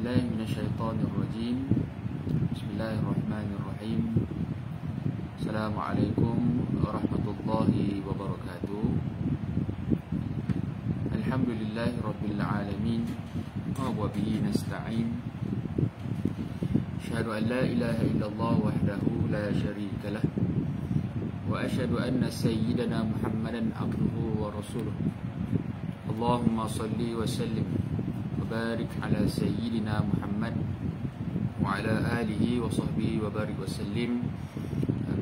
بالله من الشيطان الرجيم. بسم الله الرحمن الرحيم. السلام عليكم ورحمة الله وبركاته. الحمد لله رب العالمين وبه نستعين. أشهد أن لا إله إلا الله وحده لا شريك له وأشهد أن سيدنا محمدا عبده ورسوله. اللهم صل وسلم وبارك على سيدنا محمد وعلى آله وصحبه وبارك وسلم.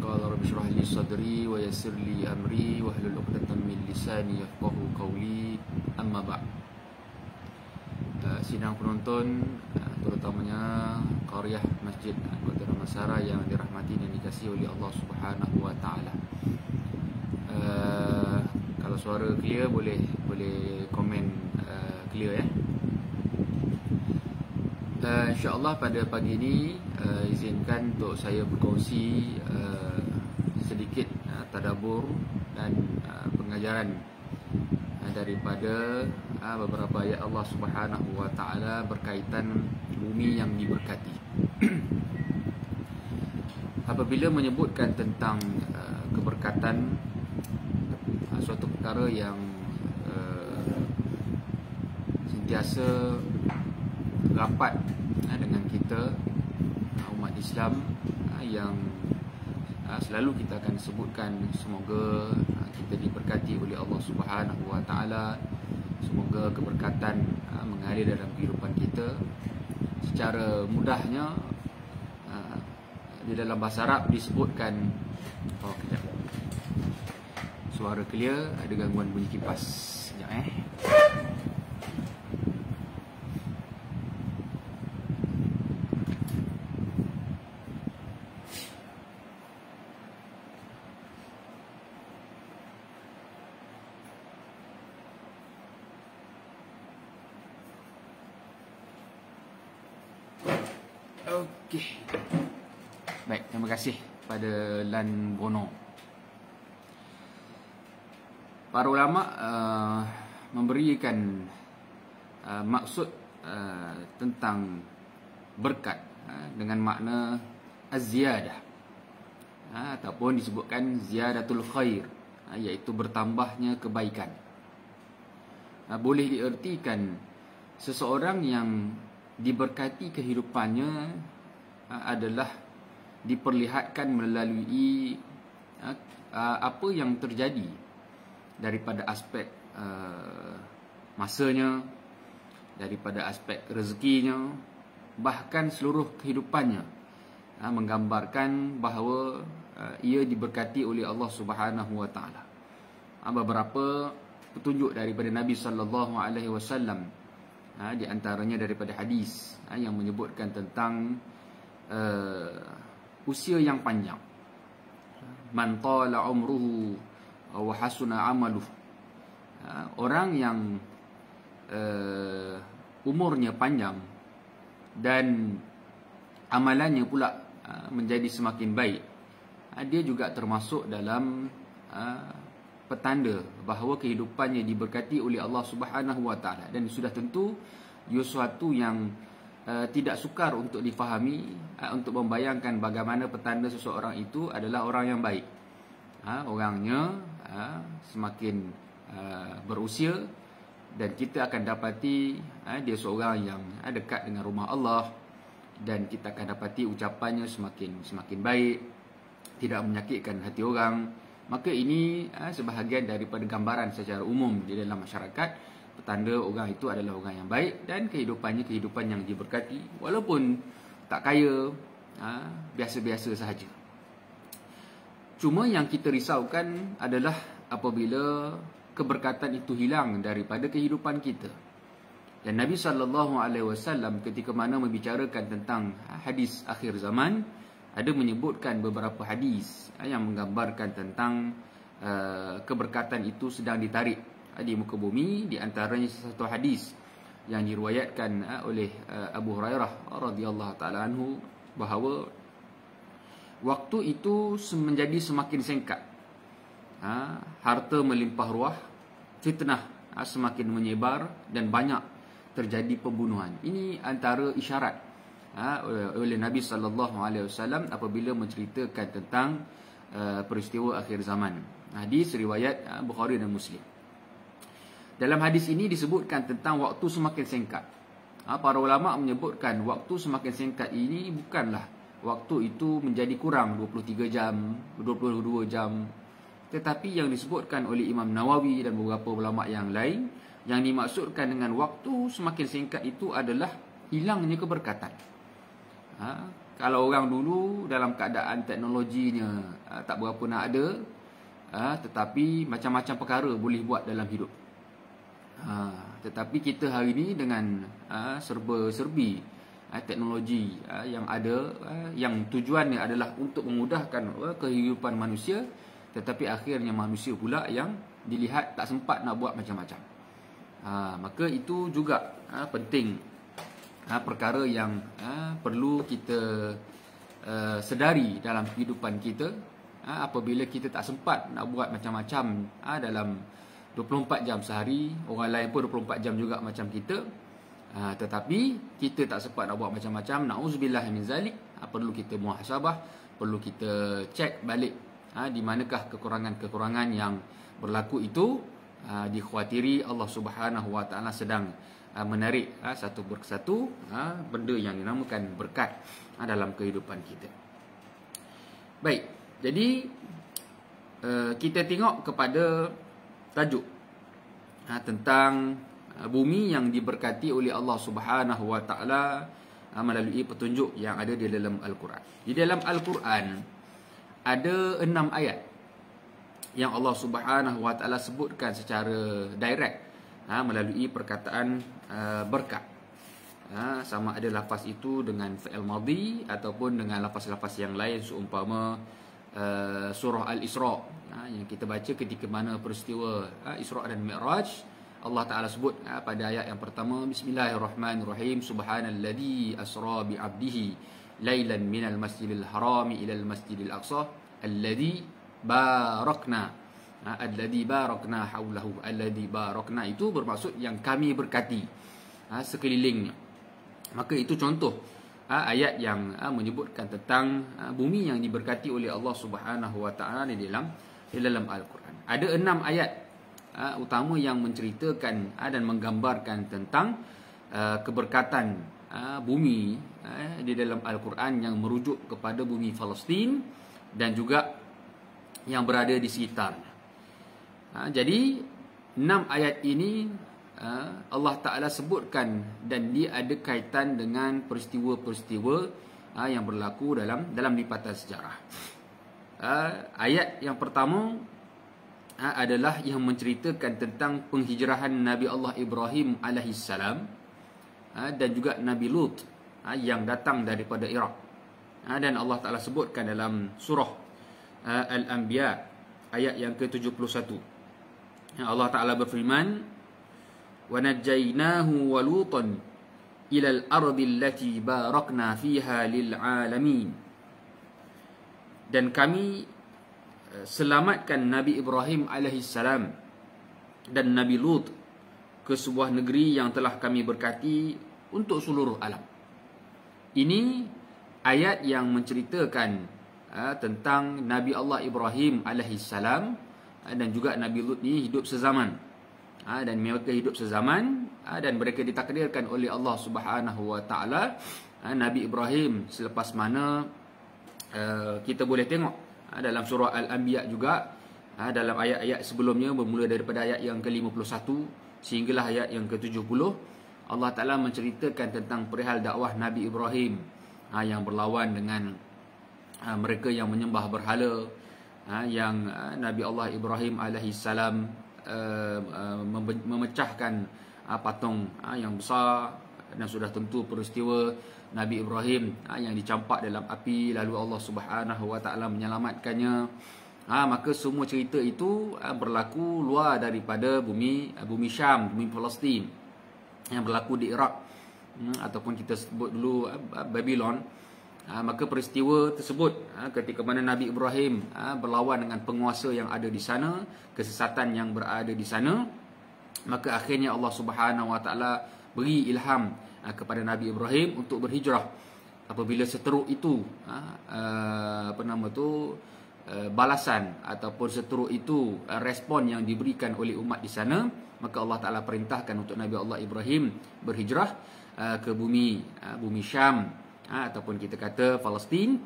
قال رب اشرح لي صدري ويسر لي أمري واحلل عقدة من لساني يفقهوا قولي. أما بعد. Sidang penonton, terutamanya Qaryah Masjid Kota Damansara yang dirahmati dan dikasihi oleh Allah Subhanahu wa taala. Kalau suara clear boleh komen clear ya. InsyaAllah pada pagi ini izinkan untuk saya berkongsi sedikit tadabbur dan pengajaran daripada beberapa ayat Allah Subhanahu wa taala berkaitan bumi yang diberkati. Apabila menyebutkan tentang keberkatan, suatu perkara yang sentiasa rapat dengan kita umat Islam, yang selalu kita akan sebutkan semoga kita diberkati oleh Allah Subhanahu wa taala. Semoga keberkatan mengalir dalam kehidupan kita. Secara mudahnya di dalam bahasa Arab disebutkan, kejap. Suara clear, ada gangguan bunyi kipas. Sekejap Okey. Baik, terima kasih pada Lan Bono. Para ulama memberikan maksud tentang berkat dengan makna az-ziyadah, ataupun disebutkan ziyadatul khair, iaitu bertambahnya kebaikan. Boleh diertikan seseorang yang diberkati kehidupannya adalah diperlihatkan melalui apa yang terjadi daripada aspek masanya, daripada aspek rezekinya, bahkan seluruh kehidupannya, menggambarkan bahawa ia diberkati oleh Allah Subhanahu wa taala. Beberapa petunjuk daripada Nabi sallallahu alaihi wasallam, di antaranya daripada hadis yang menyebutkan tentang usia yang panjang. Man tala umruhu wa hasuna amaluh. Orang yang umurnya panjang dan amalannya pula menjadi semakin baik, dia juga termasuk dalam petanda bahawa kehidupannya diberkati oleh Allah Subhanahu wa taala. Dan sudah tentu sesuatu yang tidak sukar untuk difahami, untuk membayangkan bagaimana petanda seseorang itu adalah orang yang baik. Orangnya semakin berusia, dan kita akan dapati dia seorang yang dekat dengan rumah Allah, dan kita akan dapati ucapannya semakin baik, tidak menyakitkan hati orang. Maka ini sebahagian daripada gambaran secara umum di dalam masyarakat, petanda orang itu adalah orang yang baik dan kehidupannya kehidupan yang diberkati, walaupun tak kaya, biasa-biasa sahaja. Cuma yang kita risaukan adalah apabila keberkatan itu hilang daripada kehidupan kita. Dan Nabi SAW ketika mana membicarakan tentang hadis akhir zaman, ada menyebutkan beberapa hadis yang menggambarkan tentang keberkatan itu sedang ditarik di muka bumi. Di antaranya satu hadis yang diriwayatkan oleh Abu Hurairah radhiyallahu taala anhu, bahawa waktu itu menjadi semakin singkat, harta melimpah ruah, fitnah semakin menyebar, dan banyak terjadi pembunuhan. Ini antara isyarat oleh Nabi SAW apabila menceritakan tentang peristiwa akhir zaman. Hadis riwayat Bukhari dan Muslim. Dalam hadis ini disebutkan tentang waktu semakin singkat. Para ulama menyebutkan waktu semakin singkat ini bukanlah waktu itu menjadi kurang 23 jam, 22 jam. Tetapi yang disebutkan oleh Imam Nawawi dan beberapa ulama yang lain, yang dimaksudkan dengan waktu semakin singkat itu adalah hilangnya keberkatan. Kalau orang dulu dalam keadaan teknologinya tak berapa nak ada, tetapi macam-macam perkara boleh buat dalam hidup. Tetapi kita hari ini dengan serba-serbi teknologi yang ada, yang tujuannya adalah untuk memudahkan kehidupan manusia, tetapi akhirnya manusia pula yang dilihat tak sempat nak buat macam-macam. Maka itu juga penting, perkara yang perlu kita sedari dalam kehidupan kita. Apabila kita tak sempat nak buat macam-macam dalam 24 jam sehari, orang lain pun 24 jam juga macam kita, tetapi kita tak sempat nak buat macam-macam, na'udzubillah min zalik, perlu kita muhasabah, perlu kita cek balik di manakah kekurangan-kekurangan yang berlaku itu. Dikhawatiri Allah Subhanahu Wa Taala sedang menarik satu persatu benda yang dinamakan berkat dalam kehidupan kita. Baik, jadi kita tengok kepada tajuk tentang bumi yang diberkati oleh Allah Subhanahu Wa Taala melalui petunjuk yang ada di dalam Al-Quran. Di dalam Al-Quran ada 6 ayat yang Allah Subhanahu Wa Taala sebutkan secara direct melalui perkataan berkat. Sama ada lafaz itu dengan fi'il madhi ataupun dengan lafaz-lafaz yang lain, seumpama surah Al-Isra yang kita baca ketika mana peristiwa Isra dan Mi'raj. Allah Ta'ala sebut pada ayat yang pertama, Bismillahirrahmanirrahim, Subhanalladzi asra bi'abdihi laylan minal masjidil harami ilal masjidil aqsa alladzi barakna. Alladzi barakna haulahu. Alladzi barakna itu bermaksud yang kami berkati sekelilingnya. Maka itu contoh ayat yang menyebutkan tentang bumi yang diberkati oleh Allah Subhanahu Wa Taala di dalam Al-Quran. Ada 6 ayat utama yang menceritakan dan menggambarkan tentang keberkatan bumi di dalam Al-Quran yang merujuk kepada bumi Palestin dan juga yang berada di sekitarnya. Jadi 6 ayat ini Allah Ta'ala sebutkan dan dia ada kaitan dengan peristiwa-peristiwa yang berlaku dalam lipatan sejarah. Ayat yang pertama adalah yang menceritakan tentang penghijrahan Nabi Allah Ibrahim alaihissalam dan juga Nabi Lut yang datang daripada Iraq. Dan Allah Ta'ala sebutkan dalam surah Al-Anbiya ayat yang ke-71. Allah Ta'ala berfirman, wa najjaynahu wa lutan ilal ardi allati barakna fiha lil alamin. Dan kami selamatkan Nabi Ibrahim alaihissalam dan Nabi Lut ke sebuah negeri yang telah kami berkati untuk seluruh alam. Ini ayat yang menceritakan tentang Nabi Allah Ibrahim alaihissalam dan juga Nabi Lut ni hidup sezaman. Dan mereka hidup sezaman dan mereka ditakdirkan oleh Allah Subhanahu Wa Taala. Nabi Ibrahim selepas mana kita boleh tengok dalam surah Al-Anbiya juga, dalam ayat-ayat sebelumnya bermula daripada ayat yang ke-51 sehinggalah ayat yang ke-70, Allah Ta'ala menceritakan tentang perihal dakwah Nabi Ibrahim yang berlawan dengan mereka yang menyembah berhala, yang Nabi Allah Ibrahim alaihissalam memecahkan patung yang besar. Dan sudah tentu peristiwa Nabi Ibrahim yang dicampak dalam api, lalu Allah Subhanahu Wa Taala menyelamatkannya. Maka semua cerita itu berlaku luar daripada bumi Syam, bumi Palestin, yang berlaku di Iraq, ataupun kita sebut dulu Babylon. Maka peristiwa tersebut ketika mana Nabi Ibrahim berlawan dengan penguasa yang ada di sana, kesesatan yang berada di sana, maka akhirnya Allah Subhanahu Wa Taala beri ilham kepada Nabi Ibrahim untuk berhijrah. Apabila seteruk itu balasan ataupun seteruk itu respon yang diberikan oleh umat di sana, maka Allah Ta'ala perintahkan untuk Nabi Allah Ibrahim berhijrah ke bumi Syam, ataupun kita kata Palestin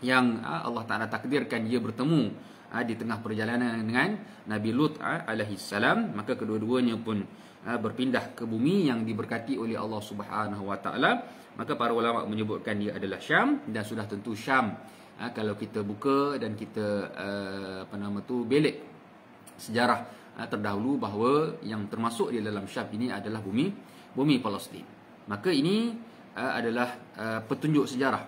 yang Allah Ta'ala takdirkan dia bertemu di tengah perjalanan dengan Nabi Lut alaihi salam. Maka kedua-duanya pun berpindah ke bumi yang diberkati oleh Allah Subhanahu wa Ta'ala. Maka para ulama menyebutkan dia adalah Syam, dan sudah tentu Syam kalau kita buka dan kita belik sejarah terdahulu, bahawa yang termasuk di dalam Syam ini adalah bumi Palestin. Maka ini adalah petunjuk sejarah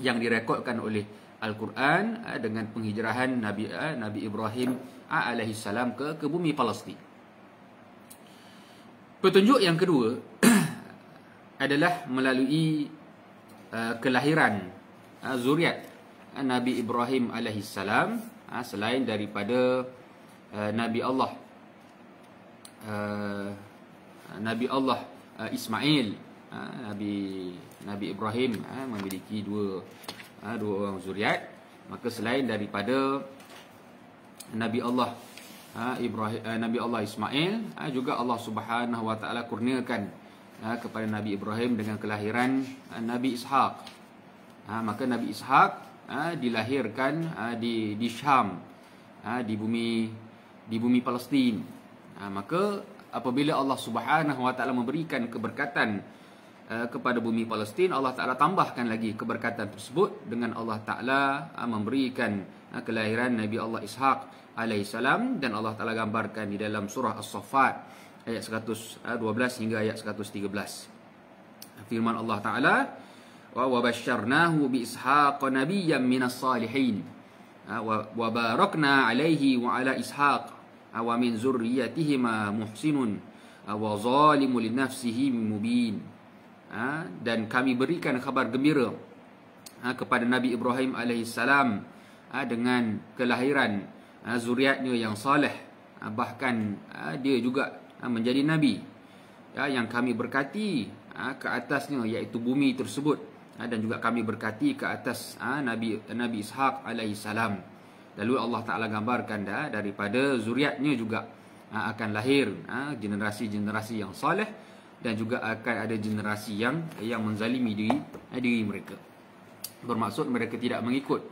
yang direkodkan oleh Al-Quran dengan penghijrahan Nabi Ibrahim alaihi salam ke bumi Palestin. Petunjuk yang kedua adalah melalui kelahiran zuriat Nabi Ibrahim alaihi salam, selain daripada Nabi Allah Ismail. Nabi Ibrahim memiliki dua orang zuriat. Maka selain daripada Nabi Allah Ismail, juga Allah Subhanahu wa Ta'ala kurniakan kepada Nabi Ibrahim dengan kelahiran Nabi Ishaq. Maka Nabi Ishaq dilahirkan di Syam, di bumi Palestin. Maka apabila Allah Subhanahu wa Ta'ala memberikan keberkatan kepada bumi Palestin, Allah Ta'ala tambahkan lagi keberkatan tersebut dengan Allah Ta'ala memberikan kelahiran Nabi Allah Ishaq alaihissalam. Dan Allah Ta'ala gambarkan di dalam surah As-Saffat ayat 112 hingga ayat 113. Firman Allah Ta'ala, wa basyarnahu bi Ishaq nabiyyan minas salihin wa barakna alaihi wa ala Ishaq wa min zurriyatihima muhsinun wa zalimun li nafsihi mubin. Dan kami berikan kabar gembira kepada Nabi Ibrahim alaihissalam dengan kelahiran zuriatnya yang saleh, bahkan dia juga menjadi nabi yang kami berkati ke atasnya, iaitu bumi tersebut. Dan juga kami berkati ke atas Nabi Ishaq alaihissalam. Lalu Allah Ta'ala gambarkan daripada zuriatnya juga akan lahir generasi-generasi yang saleh, dan juga akan ada generasi yang menzalimi diri mereka. Bermaksud mereka tidak mengikut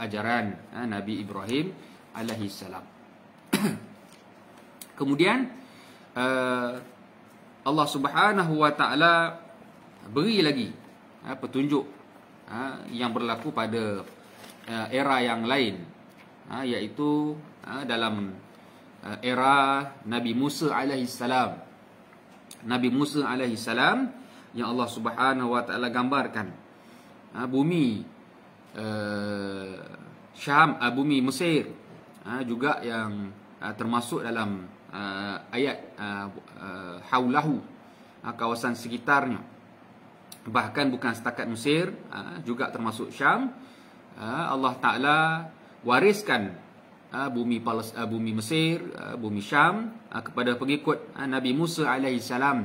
ajaran Nabi Ibrahim alaihissalam. Kemudian Allah Subhanahu wa Ta'ala beri lagi petunjuk yang berlaku pada era yang lain, iaitu dalam era Nabi Musa alaihissalam. Nabi Musa alaihissalam yang Allah Subhanahu wa Ta'ala gambarkan bumi Syam, bumi Mesir juga yang termasuk dalam ayat haulahu, kawasan sekitarnya. Bahkan bukan setakat Mesir, juga termasuk Syam. Allah Ta'ala wariskan bumi Mesir, bumi Syam kepada pengikut Nabi Musa alaihissalam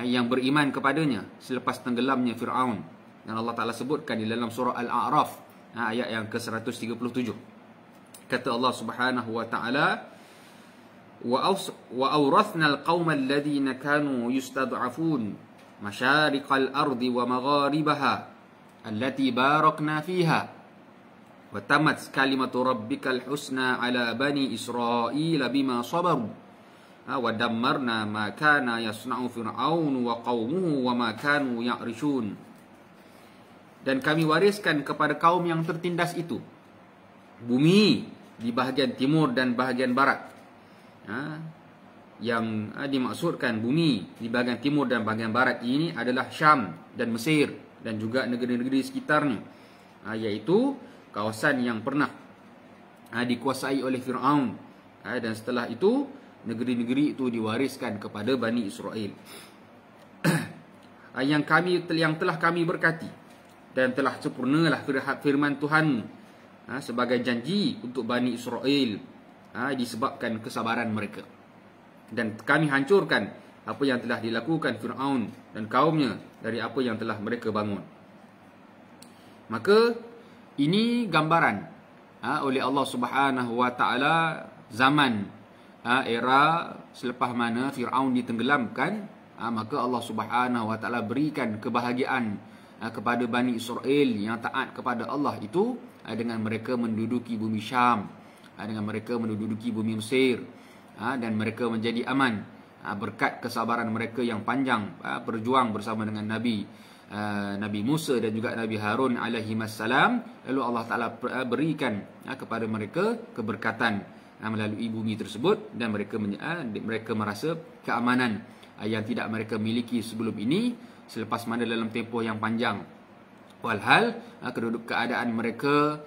yang beriman kepadanya selepas tenggelamnya Fir'aun. Dan Allah Ta'ala sebutkan di dalam surah Al-A'raf ayat yang ke-137. Kata Allah Subhanahu wa Ta'ala, wa awrathna al-qawma alladhina kanu yustad'afun masyariqal ardi wa magharibaha allati barakna fiha wa tamat kalimatu rabbikal husna ala bani Israila bima sabaru wa dammarna ma kana yasna'u fir'aun wa qaumuhu wa ma kanu ya'rishun. Dan kami wariskan kepada kaum yang tertindas itu bumi di bahagian timur dan bahagian barat. Yang dimaksudkan bumi di bahagian timur dan bahagian barat ini adalah Syam dan Mesir dan juga negeri-negeri sekitarnya, iaitu kawasan yang pernah dikuasai oleh Fir'aun. Dan setelah itu negeri-negeri itu diwariskan kepada Bani Israel. yang telah kami berkati, dan telah sempurnalah firman Tuhan sebagai janji untuk Bani Israel disebabkan kesabaran mereka. Dan kami hancurkan apa yang telah dilakukan Fir'aun dan kaumnya dari apa yang telah mereka bangun. Maka ini gambaran oleh Allah Subhanahu wa taala zaman era selepas mana Fir'aun ditenggelamkan, maka Allah Subhanahu wa taala berikan kebahagiaan kepada Bani Israel yang taat kepada Allah itu dengan mereka menduduki bumi Syam, dengan mereka menduduki bumi Mesir, dan mereka menjadi aman berkat kesabaran mereka yang panjang berjuang bersama dengan Nabi Musa dan juga Nabi Harun alaihi wassalam. Lalu Allah Taala berikan kepada mereka keberkatan melalui bumi tersebut, dan mereka merasa keamanan yang tidak mereka miliki sebelum ini selepas mana dalam tempoh yang panjang. Walhal keadaan mereka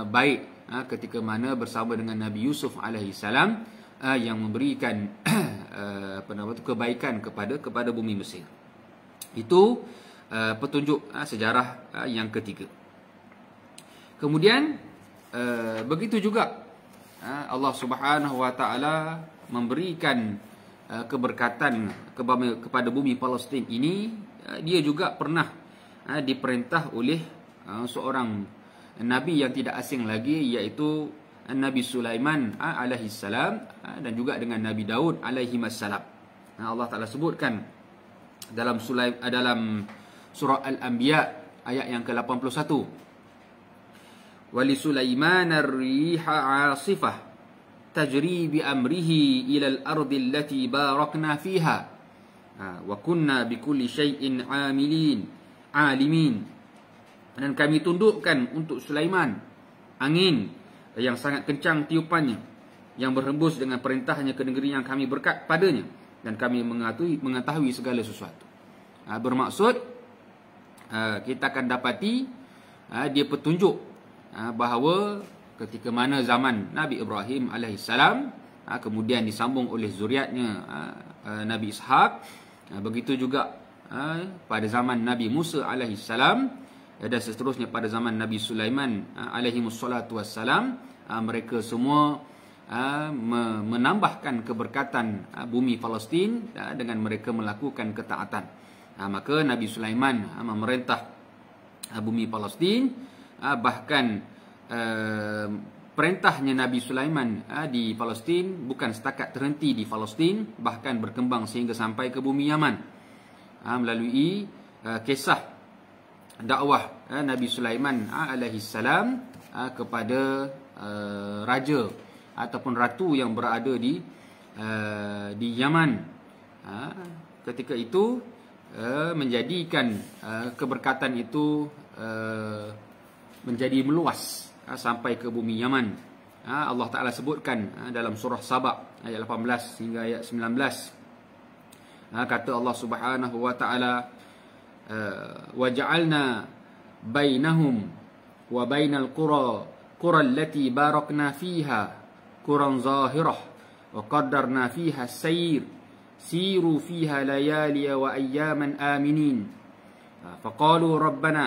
baik ketika mana bersama dengan Nabi Yusuf alaihi salam yang memberikan kebaikan kepada bumi Mesir. Itu petunjuk sejarah yang ketiga. Kemudian begitu juga Allah Subhanahu wa taala memberikan keberkatan kepada bumi Palestin ini. Dia juga pernah diperintah oleh seorang nabi yang tidak asing lagi, iaitu Nabi Sulaiman alaihi salam dan juga dengan Nabi Daud alaihi wassalam. Allah Taala sebutkan dalam surah Al-Anbiya ayat yang ke-81. Wali Sulaiman ar-riha 'asifah tajri bi amrihi ila al-ardi allati barakna fiha wa kunna bikulli syai'in 'alimin. Dan kami tundukkan untuk Sulaiman angin yang sangat kencang tiupannya, yang berhembus dengan perintahnya ke negeri yang kami berkat padanya, dan kami mengetahui segala sesuatu. Bermaksud kita akan dapati dia petunjuk bahawa ketika mana zaman Nabi Ibrahim alaihissalam kemudian disambung oleh zuriatnya Nabi Ishaq, begitu juga pada zaman Nabi Musa alaihissalam, dan seterusnya pada zaman Nabi Sulaiman alaihimussalatu wassalam, mereka semua menambahkan keberkatan bumi Palestin dengan mereka melakukan ketaatan. Maka Nabi Sulaiman memerintah bumi Palestin, bahkan perintahnya Nabi Sulaiman di Palestin bukan setakat terhenti di Palestin, bahkan berkembang sehingga sampai ke bumi Yaman melalui kisah dakwah Nabi Sulaiman alaihi salam kepada raja ataupun ratu yang berada di Yaman. Ketika itu menjadikan keberkatan itu menjadi meluas sampai ke bumi Yaman. Allah Taala sebutkan dalam surah Saba ayat 18 hingga ayat 19. Kata Allah Subhanahu wa taala, وَجَعَلْنَا بَيْنَهُمْ وَبَيْنَ الْقُرَى الَّتِي بَارَكْنَا فِيهَا قُرًى ظَاهِرَةً وَقَدَّرْنَا فِيهَا السَّيْرَ سِيرُوا فِيهَا لَيَالِيَ وَأَيَّامًا آمِنِينَ فَقَالُوا رَبَّنَا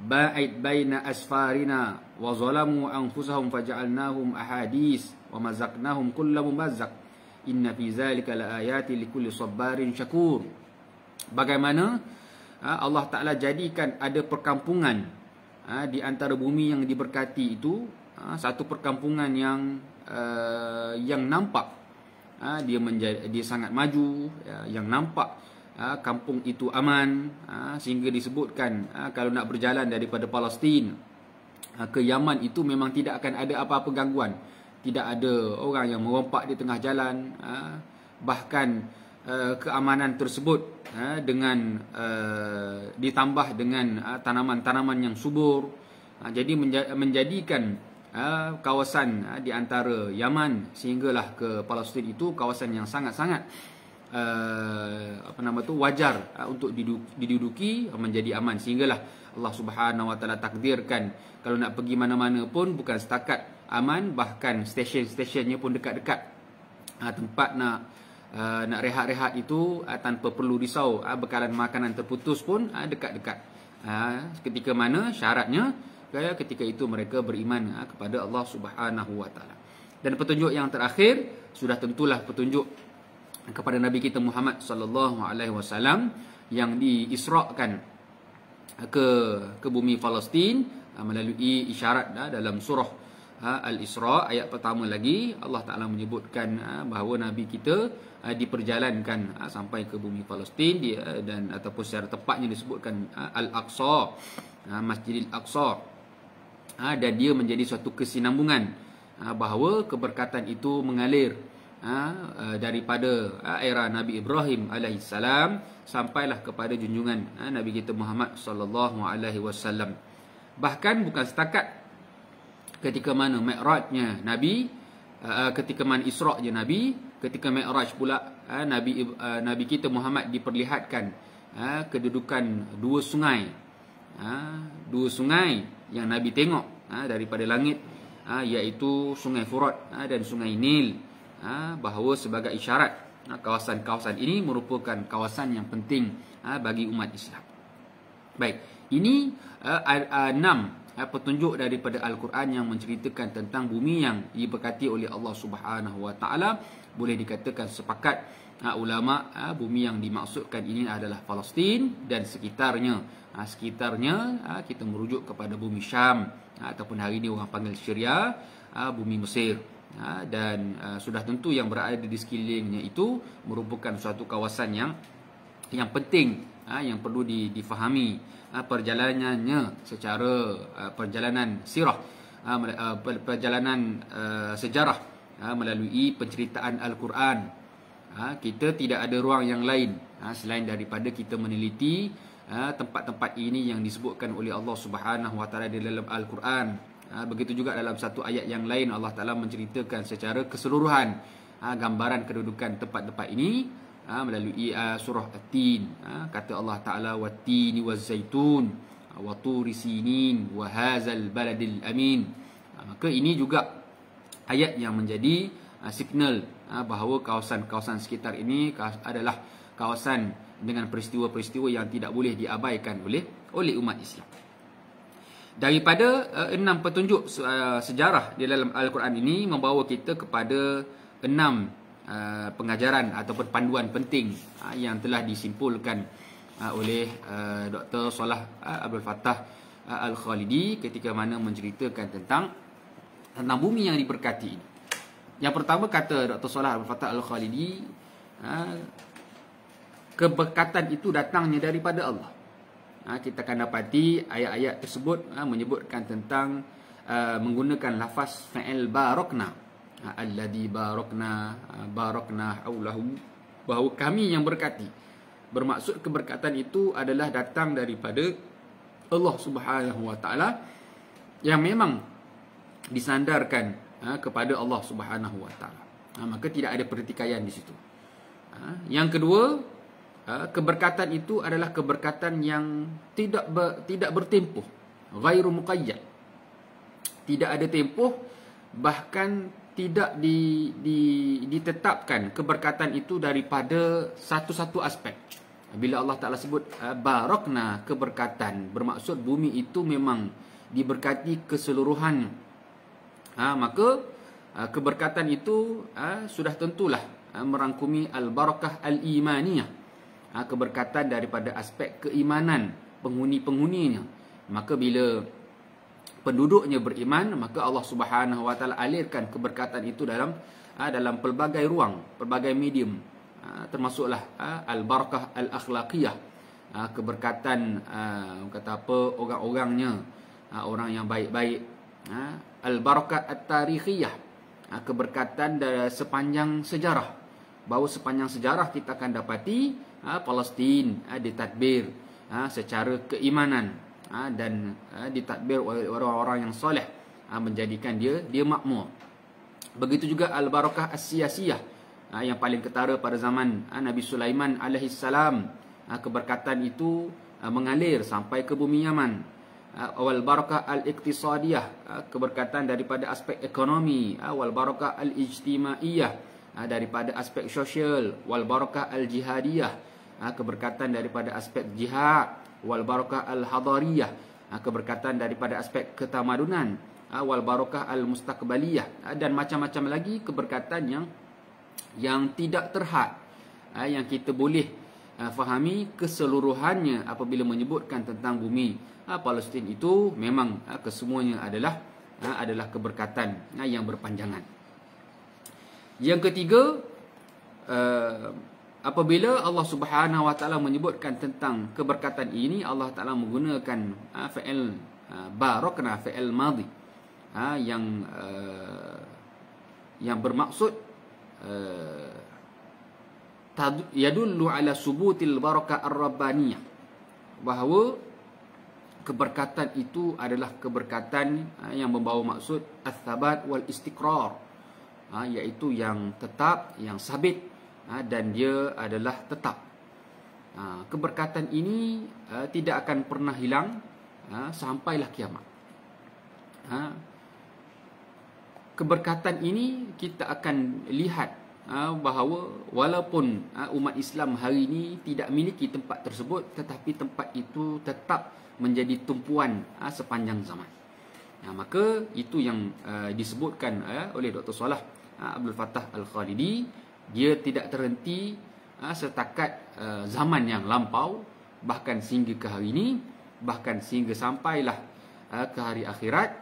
بَاعِدْ بَيْنَ أَسْفَارِنَا وَظَلَمُوا أَنفُسَهُمْ فَجَعَلْنَاهُمْ أَحَادِيثَ وَمَزَّقْنَاهُمْ كُلَّ مُمَزَّقٍ إِنَّ فِي ذَلِكَ لَآيَاتٍ لِكُلِّ صَبَّارٍ شَكُورٍ. Bagaimana Allah Ta'ala jadikan ada perkampungan di antara bumi yang diberkati itu, satu perkampungan yang nampak dia sangat maju, yang nampak kampung itu aman, sehingga disebutkan kalau nak berjalan daripada Palestin ke Yaman itu memang tidak akan ada apa-apa gangguan, tidak ada orang yang merompak di tengah jalan, bahkan keamanan tersebut dengan ditambah dengan tanaman-tanaman yang subur, jadi menjadikan kawasan di antara Yaman sehinggalah ke Palestin itu kawasan yang sangat-sangat wajar untuk diduduki, menjadi aman, sehinggalah Allah Subhanahu wa taala takdirkan kalau nak pergi mana-mana pun bukan setakat aman, bahkan stesen-stesennya pun dekat-dekat, tempat nak rehat-rehat itu tanpa perlu risau bekalan makanan terputus pun dekat-dekat. Ketika mana syaratnya ketika itu mereka beriman kepada Allah Subhanahu wa taala. Dan petunjuk yang terakhir sudah tentulah petunjuk kepada Nabi kita Muhammad sallallahu alaihi wasallam yang diisrakan ke bumi Palestin melalui isyarat dalam surah Al-Isra ayat pertama lagi Allah Taala menyebutkan bahawa Nabi kita diperjalankan sampai ke bumi Palestin dan ataupun secara tepatnya disebutkan Al-Aqsa, Masjidil Aqsa, dan dia menjadi suatu kesinambungan bahawa keberkatan itu mengalir daripada era Nabi Ibrahim alaihissalam sampailah kepada junjungan Nabi kita Muhammad sallallahu alaihi wasallam. Bahkan bukan setakat ketika mana Mi'rajnya Nabi, ketika mana Isra' Nabi, ketika Mi'raj pula Nabi kita Muhammad diperlihatkan kedudukan dua sungai yang Nabi tengok daripada langit, iaitu Sungai Furat dan Sungai Nil, bahawa sebagai isyarat kawasan-kawasan ini merupakan kawasan yang penting bagi umat Islam. Baik, ini 6 petunjuk daripada Al-Quran yang menceritakan tentang bumi yang diberkati oleh Allah Subhanahu Wa Taala. Boleh dikatakan sepakat ulama bumi yang dimaksudkan ini adalah Palestin dan sekitarnya. Sekitarnya kita merujuk kepada bumi Syam ataupun hari ini orang panggil Syria, bumi Mesir. Dan sudah tentu yang berada di sekelilingnya itu merupakan suatu kawasan yang penting, yang perlu difahami perjalanannya secara perjalanan sirah, perjalanan sejarah melalui penceritaan Al-Quran. Kita tidak ada ruang yang lain selain daripada kita meneliti tempat-tempat ini yang disebutkan oleh Allah Subhanahu Wa Taala di dalam Al-Quran. Begitu juga dalam satu ayat yang lain Allah Ta'ala menceritakan secara keseluruhan gambaran kedudukan tempat-tempat ini melalui surah At-Tin. Kata Allah Ta'ala, Wat-tini waz-zaitun wa turi sinin wa hazal baladil amin. Maka ini juga ayat yang menjadi signal bahawa kawasan-kawasan sekitar ini adalah kawasan dengan peristiwa-peristiwa yang tidak boleh diabaikan oleh umat Islam. Daripada 6 petunjuk sejarah di dalam Al-Quran ini membawa kita kepada 6 pengajaran ataupun panduan penting yang telah disimpulkan oleh Dr. Salah Abdul Fattah Al-Khalidi ketika mana menceritakan tentang bumi yang diberkati ini. Yang pertama, kata Dr. Salah Abdul Fattah Al-Khalidi, keberkatan itu datangnya daripada Allah. Kita akan dapati ayat-ayat tersebut menyebutkan tentang menggunakan lafaz fa'il barakna, alladhi barakna haulahu, bahawa kami yang berkati. Bermaksud keberkatan itu adalah datang daripada Allah Subhanahu Wa Taala yang memang disandarkan kepada Allah Subhanahu Wa Taala. Maka tidak ada pertikaian di situ. Yang kedua, keberkatan itu adalah keberkatan yang tidak bertempoh, ghairu muqayyad. Tidak ada tempoh, bahkan tidak ditetapkan keberkatan itu daripada satu-satu aspek. Bila Allah Ta'ala sebut barakna, keberkatan, bermaksud bumi itu memang diberkati keseluruhannya. Maka keberkatan itu sudah tentulah merangkumi al-barakah al-imaniyah, keberkatan daripada aspek keimanan penghuni-penghuninya. Maka bila penduduknya beriman, maka Allah Subhanahu Wa Taala alirkan keberkatan itu dalam pelbagai ruang, pelbagai medium, termasuklah al-barakah al-akhlaqiyah, keberkatan kata apa, orang-orangnya, orang yang baik-baik. Al-barakah at-tarikhiyah, keberkatan sepanjang sejarah, bahawa sepanjang sejarah kita akan dapati Palestin ditadbir secara keimanan dan ditadbir oleh orang-orang yang soleh, menjadikan dia makmur. Begitu juga al-barakah as-siyasiyah, yang paling ketara pada zaman Nabi Sulaiman alaihissalam. Keberkatan itu mengalir sampai ke bumi Yaman. Wal barakah al-iqtisadiyah, keberkatan daripada aspek ekonomi. Wal barakah al-ijtimaiyah, daripada aspek sosial. Wal barakah al-jihadiyah, keberkatan daripada aspek jihad. Wal barakah al-hadariyah, keberkatan daripada aspek ketamadunan. Wal barakah al-mustaqbaliyah, dan macam-macam lagi keberkatan yang tidak terhad, yang kita boleh fahami keseluruhannya apabila menyebutkan tentang bumi Palestin itu memang kesemuanya adalah keberkatan yang berpanjangan. Yang ketiga, apabila Allah Subhanahu Wa Taala menyebutkan tentang keberkatan ini, Allah Taala menggunakan fi'il barakna, fi'il madhi yang bermaksud yadullu ala subutil barakah ar-rabbaniyah, bahawa keberkatan itu adalah keberkatan yang membawa maksud ats-tsabat wal istiqrar, iaitu yang tetap, yang sabit, dan dia adalah tetap. Keberkatan ini tidak akan pernah hilang sampailah kiamat. Keberkatan ini kita akan lihat bahawa walaupun umat Islam hari ini tidak memiliki tempat tersebut, tetapi tempat itu tetap menjadi tumpuan sepanjang zaman. Maka itu yang disebutkan oleh Dr. Salah Abdul Fattah Al-Khalidi. Dia tidak terhenti setakat zaman yang lampau, bahkan sehingga ke hari ini, bahkan sehingga sampailah ke hari akhirat,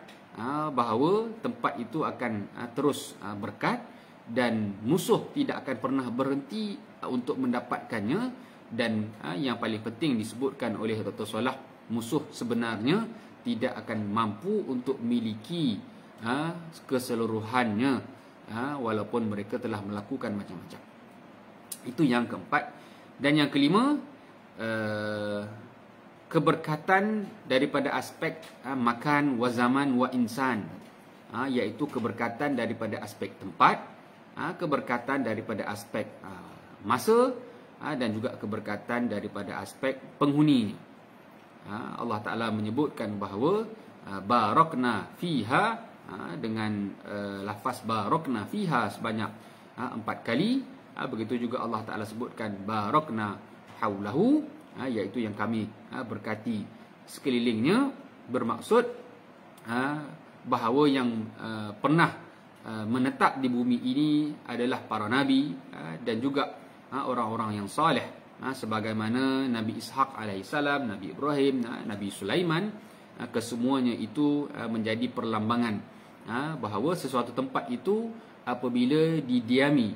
bahawa tempat itu akan terus berkat dan musuh tidak akan pernah berhenti untuk mendapatkannya. Dan yang paling penting disebutkan oleh Dr. Salah, musuh sebenarnya tidak akan mampu untuk miliki keseluruhannya, walaupun mereka telah melakukan macam-macam. Itu yang keempat. Dan yang kelima, keberkatan daripada aspek makan wa zaman wa insan, iaitu keberkatan daripada aspek tempat, keberkatan daripada aspek masa, dan juga keberkatan daripada aspek penghuni. Allah Ta'ala menyebutkan bahawa barakna fiha, dengan lafaz barakna fiha sebanyak 4 kali. Begitu juga Allah Ta'ala sebutkan barakna haulahu, iaitu yang kami berkati sekelilingnya, bermaksud bahawa yang pernah menetap di bumi ini adalah para nabi dan juga orang-orang yang saleh, sebagaimana Nabi Ishaq alaihissalam, Nabi Ibrahim, Nabi Sulaiman. Kesemuanya itu menjadi perlambangan bahawa sesuatu tempat itu apabila didiami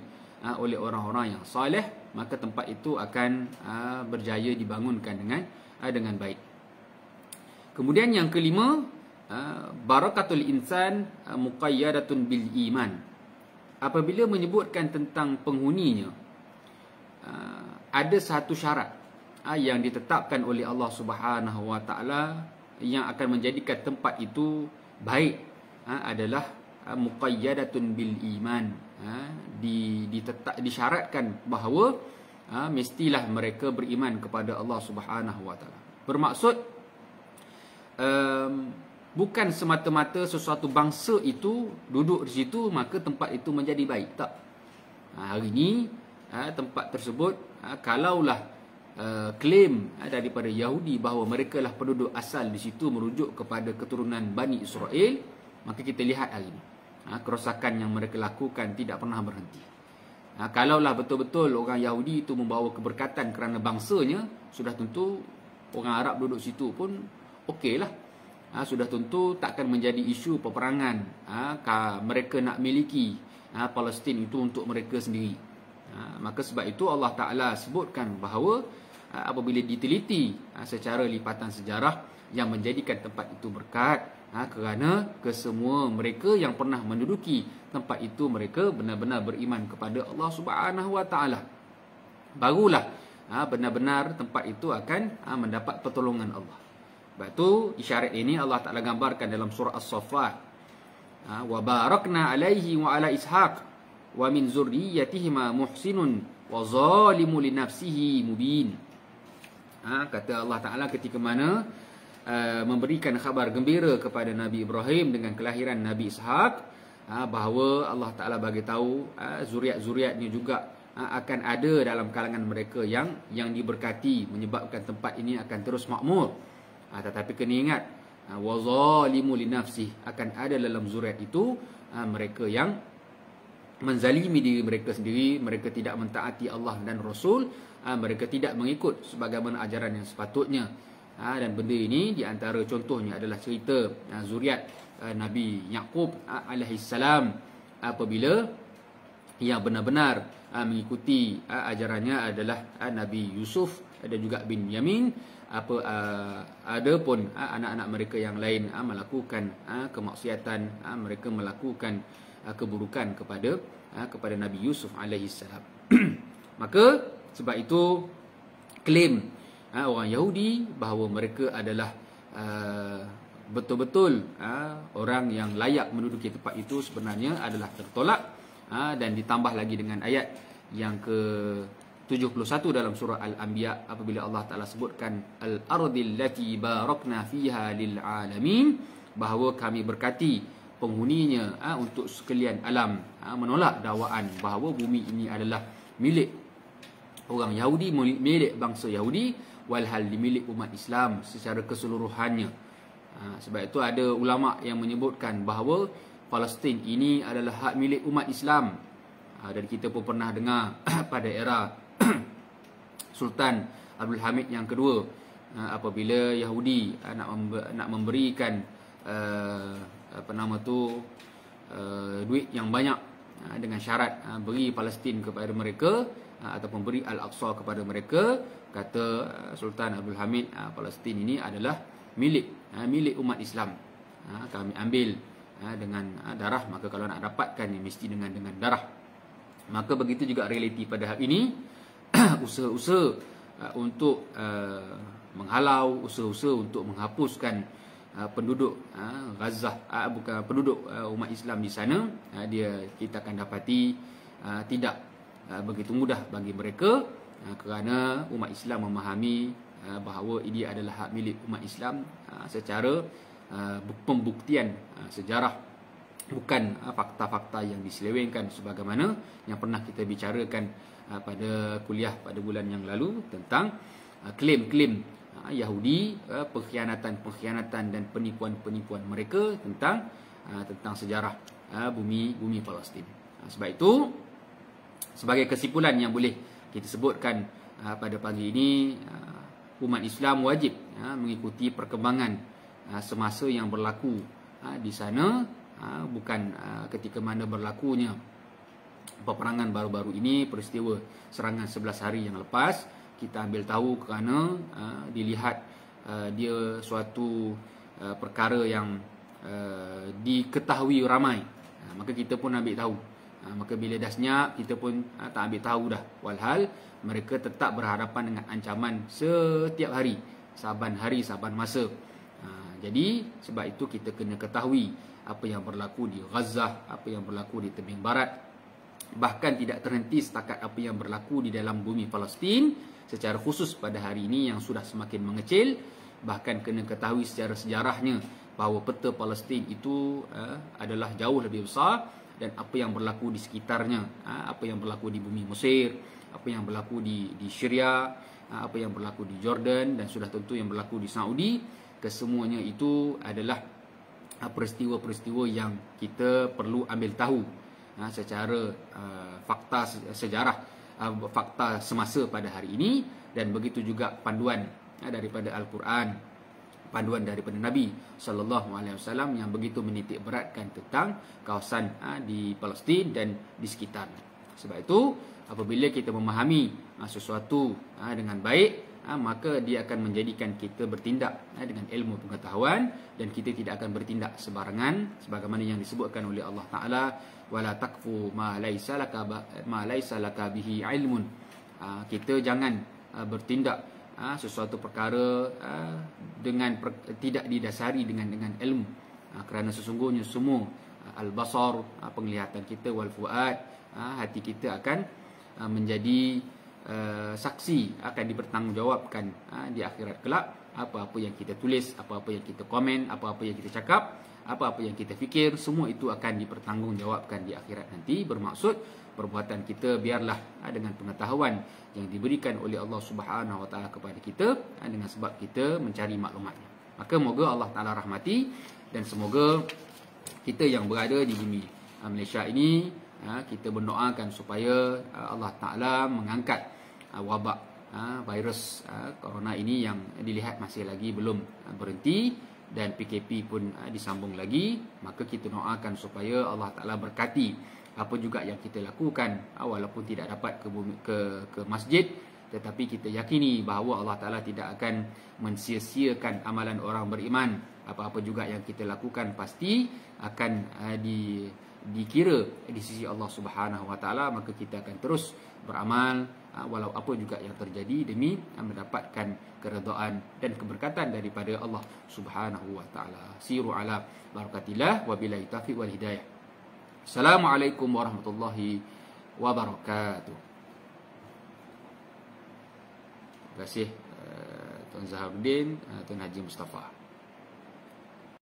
oleh orang-orang yang saleh, maka tempat itu akan berjaya dibangunkan dengan baik. Kemudian yang kelima, barakatul insan muqayyadatun bil iman. Apabila menyebutkan tentang penghuninya, ada satu syarat yang ditetapkan oleh Allah Subhanahu Wa Taala yang akan menjadikan tempat itu baik, adalah muqayyadatun bil iman. Disyaratkan bahawa mestilah mereka beriman kepada Allah Subhanahu Wa Taala. Bermaksud bukan semata-mata sesuatu bangsa itu duduk di situ maka tempat itu menjadi baik, tak. Hari ini tempat tersebut, kalaulah klaim daripada Yahudi bahawa mereka lah penduduk asal di situ merujuk kepada keturunan Bani Israel, maka kita lihat hari ini kerosakan yang mereka lakukan tidak pernah berhenti. Kalaulah betul-betul orang Yahudi itu membawa keberkatan kerana bangsanya, sudah tentu orang Arab duduk situ pun okeylah. Sudah tentu takkan menjadi isu peperangan. Mereka nak miliki Palestin itu untuk mereka sendiri. Maka sebab itu Allah Ta'ala sebutkan bahawa apabila diteliti secara lipatan sejarah, yang menjadikan tempat itu berkat kerana kesemua mereka yang pernah menduduki tempat itu, mereka benar-benar beriman kepada Allah Subhanahu Wa Ta'ala. Barulah benar-benar tempat itu akan mendapat pertolongan Allah. Sebab itu isyarat ini Allah Ta'ala gambarkan dalam surah As-Saffat. Wa barakna alaihi wa ala ishaq wa min zurriyatihima muhsinun wa zalimu li nafsihi mubin. Kata Allah Ta'ala ketika mana memberikan khabar gembira kepada Nabi Ibrahim dengan kelahiran Nabi Ishaq, bahawa Allah Ta'ala bagi tahu zuriat-zuriatnya juga akan ada dalam kalangan mereka yang diberkati, menyebabkan tempat ini akan terus makmur. Tetapi kena ingat, wa zalimu li nafsihi, akan ada dalam zuriat itu mereka yang menzalimi diri mereka sendiri, mereka tidak mentaati Allah dan Rasul, mereka tidak mengikut sebagaimana ajaran yang sepatutnya. Dan benda ini di antara contohnya adalah cerita zuriat Nabi Yaqub alaihissalam, apabila yang benar-benar mengikuti ajarannya adalah Nabi Yusuf dan juga bin Yamin. Ada pun anak-anak mereka yang lain melakukan kemaksiatan, mereka melakukan keburukan kepada Nabi Yusuf alaihissalam. Maka sebab itu klaim orang Yahudi bahawa mereka adalah betul-betul orang yang layak menduduki tempat itu sebenarnya adalah tertolak. Dan ditambah lagi dengan ayat yang ke-71 dalam surah Al-Anbiya, apabila Allah Ta'ala sebutkan al-ardil lati barakna fiha lil alamin, bahawa kami berkati penghuninya untuk sekalian alam, menolak dakwaan bahawa bumi ini adalah milik orang Yahudi, milik bangsa Yahudi, walhal milik umat Islam secara keseluruhannya. Sebab itu ada ulama yang menyebutkan bahawa Palestin ini adalah hak milik umat Islam. Dan kita pun pernah dengar pada era Sultan Abdul Hamid yang kedua, apabila Yahudi nak memberikan duit yang banyak dengan syarat beri Palestin kepada mereka ataupun beri Al-Aqsa kepada mereka, kata Sultan Abdul Hamid, Palestin ini adalah milik umat Islam. Kami ambil dengan darah, maka kalau nak dapatkan mesti dengan darah. Maka begitu juga realiti pada hari ini. Usaha-usaha untuk menghalau, usaha-usaha untuk menghapuskan penduduk Gaza, bukan penduduk umat Islam di sana, kita akan dapati tidak begitu mudah bagi mereka, kerana umat Islam memahami bahawa ini adalah hak milik umat Islam secara pembuktian sejarah, bukan fakta-fakta yang diselewengkan sebagaimana yang pernah kita bicarakan pada kuliah pada bulan yang lalu tentang klaim-klaim Yahudi, pengkhianatan dan penipuan-penipuan mereka tentang sejarah bumi Palestin. Sebab itu, sebagai kesimpulan yang boleh kita sebutkan pada pagi ini, umat Islam wajib mengikuti perkembangan semasa yang berlaku di sana, bukan ketika mana berlakunya peperangan baru-baru ini, peristiwa serangan 11 hari yang lepas. Kita ambil tahu kerana dilihat dia suatu perkara yang diketahui ramai, maka kita pun ambil tahu. Maka bila dah senyap, kita pun tak ambil tahu dah. Walhal mereka tetap berhadapan dengan ancaman setiap hari, saban hari, saban masa. Jadi sebab itu kita kena ketahui apa yang berlaku di Gaza, apa yang berlaku di tebing barat. Bahkan tidak terhenti setakat apa yang berlaku di dalam bumi Palestin, secara khusus pada hari ini yang sudah semakin mengecil. Bahkan kena ketahui secara sejarahnya bahawa peta Palestin itu adalah jauh lebih besar, dan apa yang berlaku di sekitarnya, apa yang berlaku di bumi Mesir, apa yang berlaku di Syria, apa yang berlaku di Jordan, dan sudah tentu yang berlaku di Saudi, kesemuanya itu adalah peristiwa-peristiwa yang kita perlu ambil tahu secara fakta sejarah, fakta semasa pada hari ini. Dan begitu juga panduan daripada Al-Quran, panduan daripada Nabi SAW yang begitu menitik beratkan tentang kawasan di Palestin dan di sekitar. Sebab itu, apabila kita memahami sesuatu dengan baik, maka dia akan menjadikan kita bertindak dengan ilmu pengetahuan, dan kita tidak akan bertindak sebarangan sebagaimana yang disebutkan oleh Allah Taala, wala taqfu ma laisa laka bihi ilmun. Kita jangan bertindak sesuatu perkara tidak didasari dengan ilmu, kerana sesungguhnya semua al-basar, penglihatan kita, wal fuad, hati kita akan menjadi saksi, akan dipertanggungjawabkan di akhirat kelak. Apa-apa yang kita tulis, apa-apa yang kita komen, apa-apa yang kita cakap, apa-apa yang kita fikir, semua itu akan dipertanggungjawabkan di akhirat nanti. Bermaksud perbuatan kita biarlah dengan pengetahuan yang diberikan oleh Allah Subhanahu Wa Taala kepada kita, dengan sebab kita mencari maklumatnya. Maka moga Allah Taala rahmati, dan semoga kita yang berada di bumi Malaysia ini kita berdoakan supaya Allah Ta'ala mengangkat wabak virus corona ini yang dilihat masih lagi belum berhenti, dan PKP pun disambung lagi. Maka kita doakan supaya Allah Ta'ala berkati apa juga yang kita lakukan, walaupun tidak dapat ke masjid, tetapi kita yakini bahawa Allah Ta'ala tidak akan mensia-siakan amalan orang beriman. Apa-apa juga yang kita lakukan pasti akan dikira di sisi Allah Subhanahu Wa Ta'ala. Maka kita akan terus beramal walau apa juga yang terjadi, demi mendapatkan keredaan dan keberkatan daripada Allah Subhanahu Wa Ta'ala. Siru ala barakatillah, wabillahi taufiq wal hidayah. Assalamualaikum warahmatullahi wabarakatuh. Terima kasih Tuan Zaharuddin, Tuan Haji Mustafa.